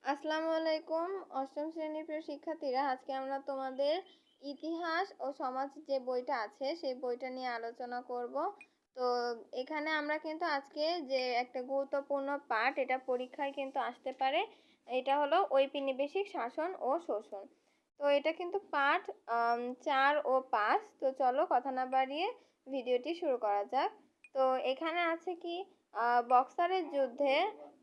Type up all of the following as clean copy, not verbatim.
আসসালামু আলাইকুম। অষ্টম শ্রেণীর প্রিয় শিক্ষার্থীরা, আজকে আমরা তোমাদের ইতিহাস ও সমাজ যে বইটা আছে সেই বইটা নিয়ে আলোচনা করব। তো এখানে আমরা কিন্তু আজকে যে একটা গুরুত্বপূর্ণ পাঠ, এটা পরীক্ষায় কিন্তু আসতে পারে। এটা হলো ঔপনিবেশিক শাসন ও শোষণ। তো এটা কিন্তু পাঠ 4 ও 5। তো চলো কথা না বাড়িয়ে ভিডিওটি শুরু করা যাক। তো এখানে আছে কি, বক্সারের যুদ্ধে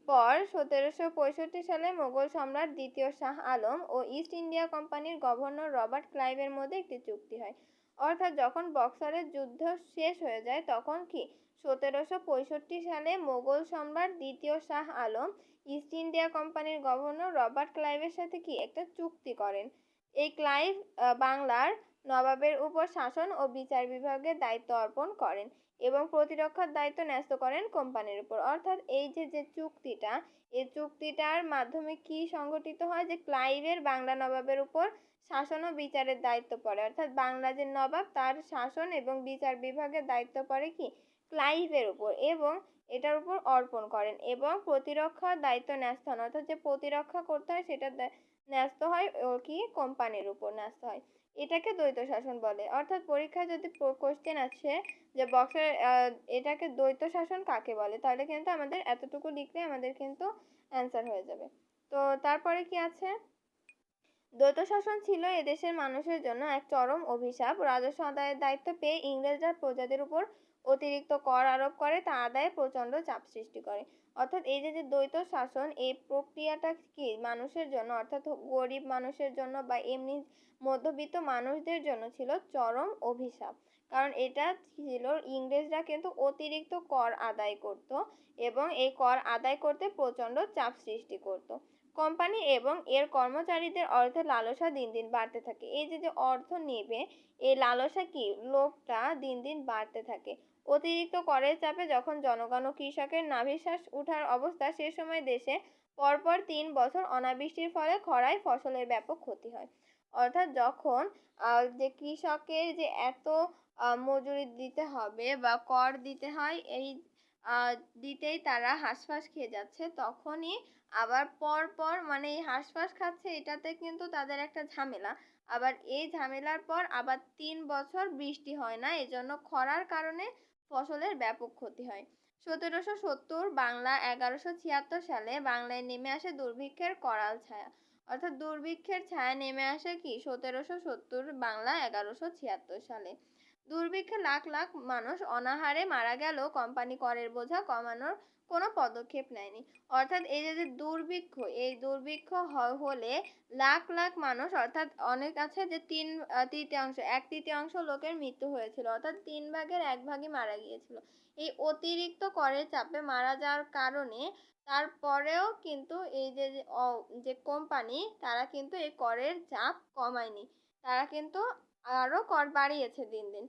পর 1765 সালে মোগল সম্রাট দ্বিতীয় শাহ আলম ও ইস্ট ইন্ডিয়া কোম্পানির গভর্নর রবার্ট ক্লাইভের মধ্যে একটি চুক্তি হয়। অর্থাৎ যখন বক্সারের যুদ্ধ শেষ হয়ে যায় তখন কি 1765 সালে মোগল সম্রাট দ্বিতীয় শাহ আলম ইস্ট ইন্ডিয়া কোম্পানির গভর্নর রবার্ট ক্লাইভের সাথে কি একটা চুক্তি করেন। এই ক্লাইভ বাংলার নবাবের উপর শাসন ও বিচার বিভাগের দায়িত্ব অর্পণ করেন এবং প্রতিরক্ষার দায়িত্ব ন্যস্ত করেন কোম্পানির উপর। অর্থাৎ এই যে চুক্তিটা, এই চুক্তিটার মাধ্যমে কি সংগঠিত হয় যে ক্লাইভের বাংলা নবাবের উপর শাসন ও বিচারের দায়িত্ব পড়ে। অর্থাৎ বাংলা যে নবাব তার শাসন এবং বিচার বিভাগের দায়িত্ব পড়ে কি ক্লাইভের উপর, এবং এটার উপর অর্পণ করেন এবং প্রতিরক্ষার দায়িত্ব ন্যস্ত হন। অর্থাৎ যে প্রতিরক্ষা করতে হয় সেটা ন্যস্ত হয় কি কোম্পানির উপর ন্যস্ত হয়। এটাকে দ্বৈত শাসন বলে। অর্থাৎ পরীক্ষায় যদি কোশ্চেন আছে যে বক্সের এটাকে দ্বৈত শাসন কাকে বলে, তাহলে কিন্তু আমাদের এতটুকু লিখলে আমাদের কিন্তু অ্যান্সার হয়ে যাবে। তো তারপরে কি আছে, দ্বৈত শাসন ছিল এদেশের মানুষের জন্য এক চরম অভিশাপ। রাজস্ব আদায়ের দায়িত্ব পেয়ে ইংরেজরা প্রজাদের উপর অতিরিক্ত কর আরোপ করে, তা আদায়ে প্রচন্ড চাপ সৃষ্টি করে। অর্থাৎ এই যে দ্বৈত শাসন, এই প্রক্রিয়াটা কি মানুষের জন্য, অর্থাৎ গরিব মানুষের জন্য বা এমনি মধ্যবিত্ত মানুষদের জন্য ছিল চরম অভিশাপ। কারণ এটা ছিল ইংরেজরা কিন্তু অতিরিক্ত কর আদায় করত এবং এই কর আদায় করতে প্রচন্ড চাপ সৃষ্টি করত। কোম্পানি এবং এর কর্মচারীদের অর্থের লালসা দিন দিন বাড়তে থাকে। এই যে অর্থ নেবে, এই লালসা কি লোভটা দিন দিন বাড়তে থাকে। অতিরিক্ত করের চাপে যখন জনগণ ও কৃষকের নাভিশ্বাস উঠার অবস্থা, সে সময় দেশে পরপর 3 বছর অনাবৃষ্টির ফলে খরায় ফসলের ব্যাপক ক্ষতি হয়। অর্থাৎ যখন যে কৃষকের যে এত মজুরি দিতে হবে বা কর দিতে হয়, এই দিতেই তারা হাঁসফাঁস খেয়ে যাচ্ছে, তখনই আবার পর পর মানে এই হাঁসফাঁস খাচ্ছে, এটাতে কিন্তু তাদের একটা ঝামেলা। আবার এই ঝামেলার পর আবার 3 বছর বৃষ্টি হয় না, এজন্য খরার কারণে ফসলের ব্যাপক ক্ষতি হয়। 1770 বাংলা 1176 সালে বাংলায় নেমে আসে দুর্ভিক্ষের করাল ছায়া। অর্থাৎ দুর্ভিক্ষের ছায়া নেমে আসে কি 1770 বাংলা 1176 সালে। দুর্ভিক্ষে লাখ লাখ মানুষ অনাহারে মারা গেলেও কোম্পানি করের বোঝা কমানোর কোনো পদক্ষেপ নেয়নি। অর্থাৎ এই যে দুর্ভিক্ষ, এই দুর্ভিক্ষ হলে লাখ লাখ মানুষ, অর্থাৎ অনেক আছে যে তৃতীয়াংশ, 1/3 লোকের মৃত্যু হয়েছিল, অর্থাৎ 1/3 মারা গিয়েছিল এই অতিরিক্ত করের চাপে মারা যাওয়ার কারণে। তারপরেও কিন্তু এই যে কোম্পানি, তারা কিন্তু এই করের চাপ কমায়নি, তারা কিন্তু আরো কর বাড়িয়েছে দিন দিন।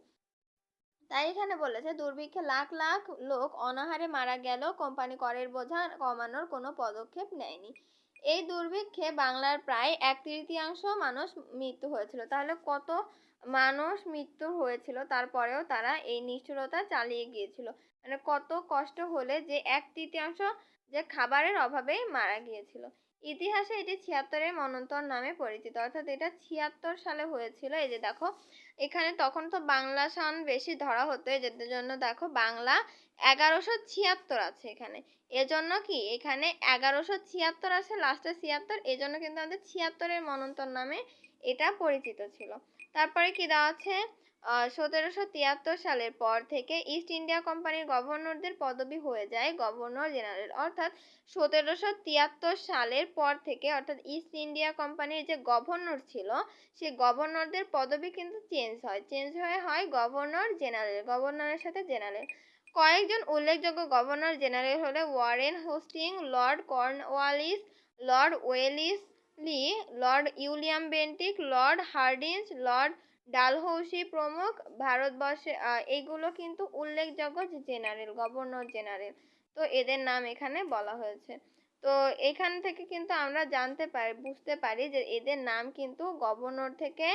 তাই এখানে বলেছে দুর্ভিক্ষে লাখ লাখ লোক অনাহারে মারা গেলেও কোম্পানি করের বোঝা কমানোর কোনো পদক্ষেপ নেয়নি। এই দুর্ভিক্ষে বাংলার প্রায় 1/3 মানুষ মৃত্যু হয়েছিল। তাহলে কত মানুষ মৃত্যু হয়েছিল, তারপরেও তারা এই নিষ্ঠুরতা চালিয়ে গিয়েছিল। মানে কত কষ্ট হলে যে 1/3 যে খাবারের অভাবেই মারা গিয়েছিল। ইতিহাসে এটি 76-এর মন্বন্তর নামে পরিচিত। অর্থাৎ এটা 76 সালে হয়েছিল। এই যে দেখো, এখানে তখন তো বাংলা সন বেশি ধরা হতো, এদের জন্য দেখো বাংলা 1176 আছে এখানে। এজন্য কি এখানে 1176 আছে, লাস্টে 76, এজন্য কিন্তু আমাদের 76-এর মন্বন্তর নামে এটা পরিচিত ছিল। তারপরে কি দেওয়া আছে, 1773 সালের পর থেকে ইস্ট ইন্ডিয়া কোম্পানির গভর্নরদের পদবি হয়ে যায় গভর্নর জেনারেল। অর্থাৎ 1773 সালের পর থেকে, অর্থাৎ ইস্ট ইন্ডিয়া কোম্পানির যে গভর্নর ছিল, সেই গভর্নরদের পদবি কিন্তু চেঞ্জ হয়ে হয় গভর্নর জেনারেল, গভর্নরের সাথে জেনারেল। কয়েকজন উল্লেখযোগ্য গভর্নর জেনারেল হলে Warren hosting, Lord Cornwallis, Lord Wellesley, Lord William Bentinck, Lord Hardinge, Lord Dalhousie প্রমুখ। ভারতবর্ষে এইগুলো কিন্তু উল্লেখযোগ্য জেনারেল, গভর্নর জেনারেল। তো এদের নাম এখানে বলা হয়েছে। তো এখান থেকে কিন্তু আমরা বুঝতে পারি যে এদের নাম কিন্তু গভর্নর থেকে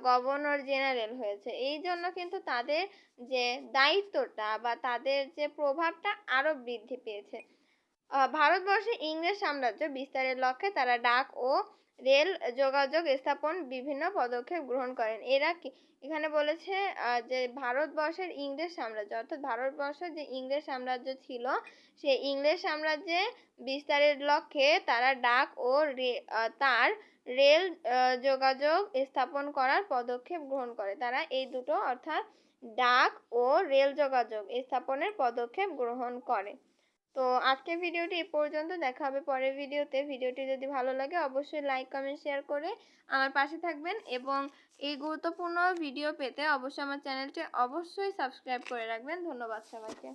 গভর্নর জেনারেল হয়েছে। এই জন্য কিন্তু তাদের যে দায়িত্বটা বা তাদের যে প্রভাবটা আরো বৃদ্ধি পেয়েছে। ভারতবর্ষে ইংরেজ সাম্রাজ্য বিস্তারের লক্ষ্যে তারা ডাক ও রেল যোগাযোগ স্থাপন বিভিন্ন পদক্ষেপ গ্রহণ করেন। এরা কি এখানে বলেছে যে ভারতবর্ষের ইংরেজ সাম্রাজ্য অর্থাৎ ভারতবর্ষের যে ইংরেজ সাম্রাজ্য ছিল সেই ইংরেজ সাম্রাজ্যে বিস্তারের লক্ষ্যে তারা ডাক ও তার রেল যোগাযোগ স্থাপন করার পদক্ষেপ গ্রহণ করে। তারা এই দুটো অর্থাৎ ডাক ও রেল যোগাযোগ স্থাপনের পদক্ষেপ গ্রহণ করে। তো আজকের ভিডিওটি এই পর্যন্ত, দেখা হবে পরের ভিডিওতে। ভিডিওটি যদি ভালো লাগে অবশ্যই লাইক কমেন্ট শেয়ার করে আমার পাশে থাকবেন এবং এই গুরুত্বপূর্ণ ভিডিও পেতে অবশ্যই আমার চ্যানেলটি অবশ্যই সাবস্ক্রাইব করে রাখবেন। ধন্যবাদ সবাইকে।